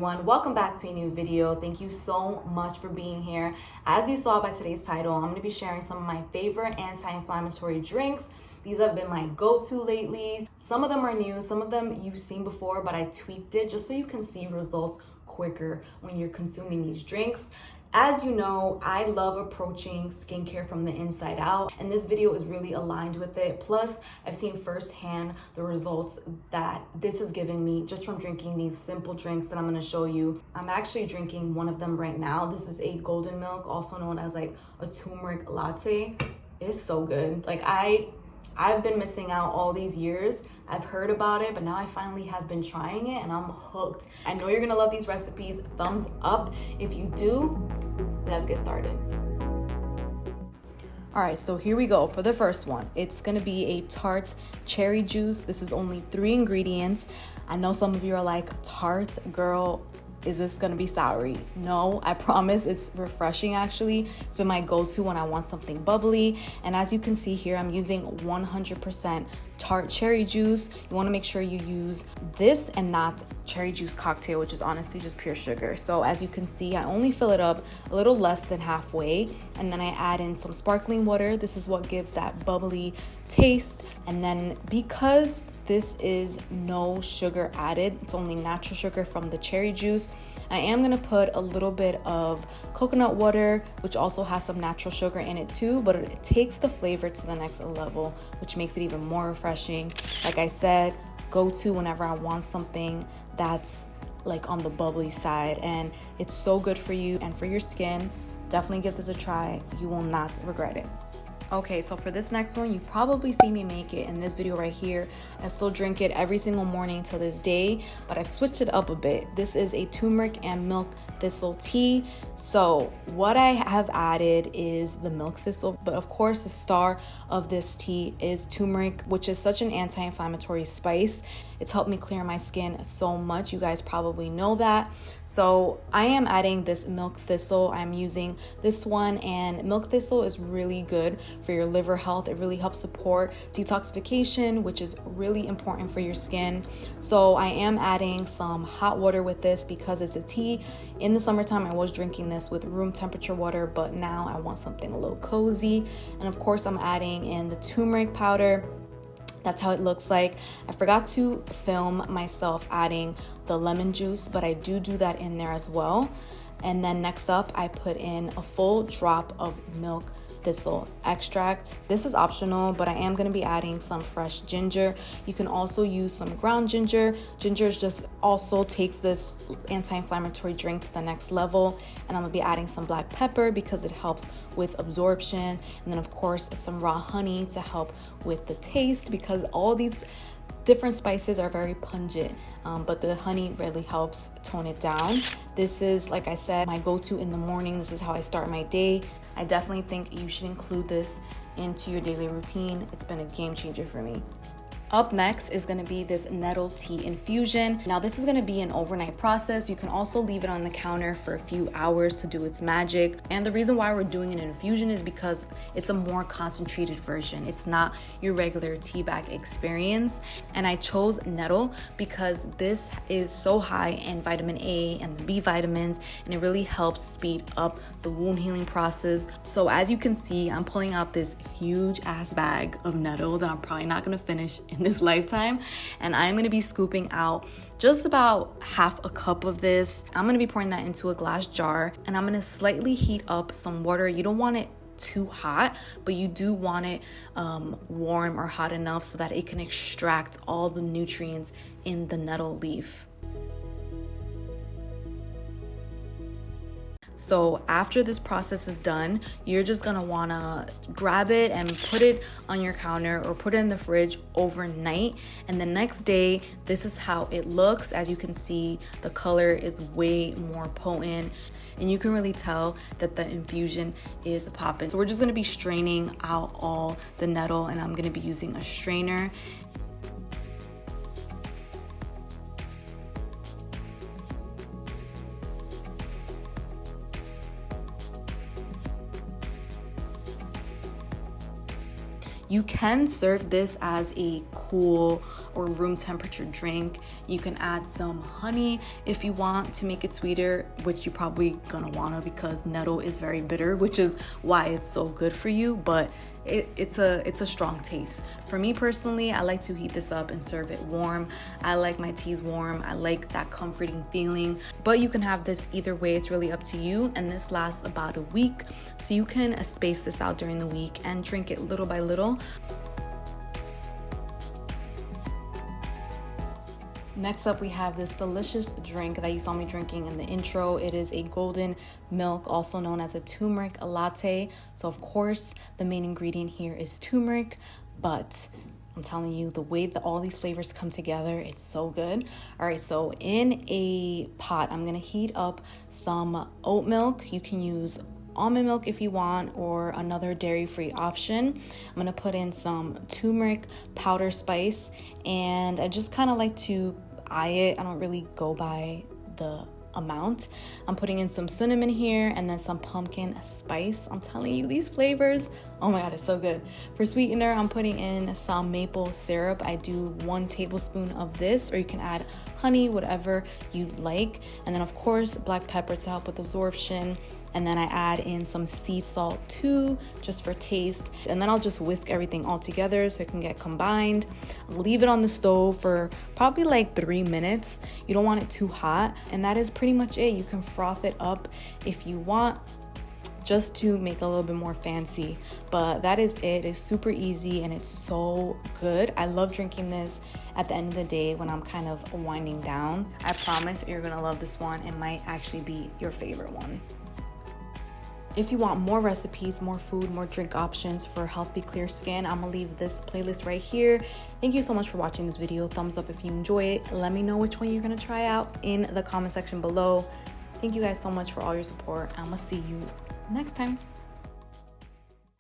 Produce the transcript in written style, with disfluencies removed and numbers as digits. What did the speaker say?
everyone, welcome back to a new video. Thank you so much for being here. As you saw by today's title, I'm going to be sharing some of my favorite anti-inflammatory drinks. These have been my go-to lately. Some of them are new, some of them you've seen before, but I tweaked it just so you can see results quicker when you're consuming these drinks. As you know, I love approaching skincare from the inside out, and this video is really aligned with it. Plus, I've seen firsthand the results that this has given me just from drinking these simple drinks that I'm gonna show you. I'm actually drinking one of them right now. This is a golden milk, also known as like a turmeric latte. It's so good. Like I've been missing out all these years. I've heard about it, but now I finally have been trying it and I'm hooked. I know you're gonna love these recipes. Thumbs up if you do. Let's get started. All right, so here we go for the first one. It's gonna be a Tart cherry juice. This is only 3 ingredients. I know some of you are like, Tart, girl, is this gonna be soury? No, I promise it's refreshing actually. It's been my go-to when I want something bubbly. And as you can see here, I'm using 100% Tart cherry juice. You wanna make sure you use this and not cherry juice cocktail, which is honestly just pure sugar. So as you can see, I only fill it up a little less than halfway. And then I add in some sparkling water. This is what gives that bubbly taste. And then because this is no sugar added, it's only natural sugar from the cherry juice, I am gonna put a little bit of coconut water, which also has some natural sugar in it too, but it takes the flavor to the next level, which makes it even more refreshing. Like I said, go to whenever I want something that's like on the bubbly side, and it's so good for you and for your skin. Definitely give this a try. You will not regret it. Okay, so for this next one, you've probably seen me make it in this video right here. I still drink it every single morning to this day, but I've switched it up a bit. This is a turmeric and milk thistle tea. So what I have added is the milk thistle, but of course the star of this tea is turmeric, which is such an anti-inflammatory spice. It's helped me clear my skin so much. You guys probably know that. So I am adding this milk thistle. I'm using this one, and milk thistle is really good for your liver health. It really helps support detoxification, which is really important for your skin. So I am adding some hot water with this because it's a tea. In the summertime, I was drinking this with room temperature water, but now I want something a little cozy. And of course, I'm adding in the turmeric powder. That's how it looks like. I forgot to film myself adding the lemon juice, but I do that in there as well. And then next up, I put in a full drop of milk thistle extract. This is optional, but I am going to be adding some fresh ginger. You can also use some ground ginger. Ginger just also takes this anti-inflammatory drink to the next level. And I'm going to be adding some black pepper because it helps with absorption. And then of course some raw honey to help with the taste, because all these different spices are very pungent, but the honey really helps tone it down. This is, like I said, my go-to in the morning. This is how I start my day. I definitely think you should include this into your daily routine. It's been a game changer for me. Up next is gonna be this Nettle Tea infusion. Now this is gonna be an overnight process. You can also leave it on the counter for a few hours to do its magic. And the reason why we're doing an infusion is because it's a more concentrated version. It's not your regular tea bag experience. And I chose Nettle because this is so high in vitamin A and the B vitamins, and it really helps speed up the wound healing process. So as you can see, I'm pulling out this huge ass bag of Nettle that I'm probably not gonna finish in this lifetime, and I'm going to be scooping out just about half a cup of this. I'm going to be pouring that into a glass jar, and I'm going to slightly heat up some water. You don't want it too hot, but you do want it warm or hot enough so that it can extract all the nutrients in the nettle leaf. So after this process is done, you're just gonna wanna grab it and put it on your counter or put it in the fridge overnight. And the next day, this is how it looks. As you can see, the color is way more potent, and you can really tell that the infusion is popping. So we're just gonna be straining out all the nettle, and I'm gonna be using a strainer. You can serve this as a cool or room temperature drink. You can add some honey if you want to make it sweeter, which you probably gonna wanna because nettle is very bitter, which is why it's so good for you, but it's a strong taste. For me personally, I like to heat this up and serve it warm. I like my teas warm. I like that comforting feeling, but you can have this either way. It's really up to you, and this lasts about a week, so you can space this out during the week and drink it little by little. Next up, we have this delicious drink that you saw me drinking in the intro. It is a golden milk, also known as a turmeric latte. So of course, the main ingredient here is turmeric, but I'm telling you, the way that all these flavors come together, it's so good. All right, so in a pot, I'm gonna heat up some oat milk. You can use almond milk if you want, or another dairy-free option. I'm gonna put in some turmeric powder spice, and I just kind of like to eye it. I don't really go by the amount. I'm putting in some cinnamon here and then some pumpkin spice. I'm telling you, these flavors, oh my god, it's so good. For sweetener, I'm putting in some maple syrup. I do 1 tablespoon of this, or you can add honey, whatever you like. And then of course, black pepper to help with absorption. And then I add in some sea salt too, just for taste. And then I'll just whisk everything all together so it can get combined. Leave it on the stove for probably like 3 minutes. You don't want it too hot. And that is pretty much it. You can froth it up if you want, just to make it a little bit more fancy. But that is it. It's super easy and it's so good. I love drinking this at the end of the day when I'm kind of winding down. I promise you're gonna love this one. It might actually be your favorite one. If you want more recipes, more food, more drink options for healthy, clear skin, I'm gonna leave this playlist right here. Thank you so much for watching this video. Thumbs up if you enjoy it. Let me know which one you're gonna try out in the comment section below. Thank you guys so much for all your support. I'm gonna see you next time.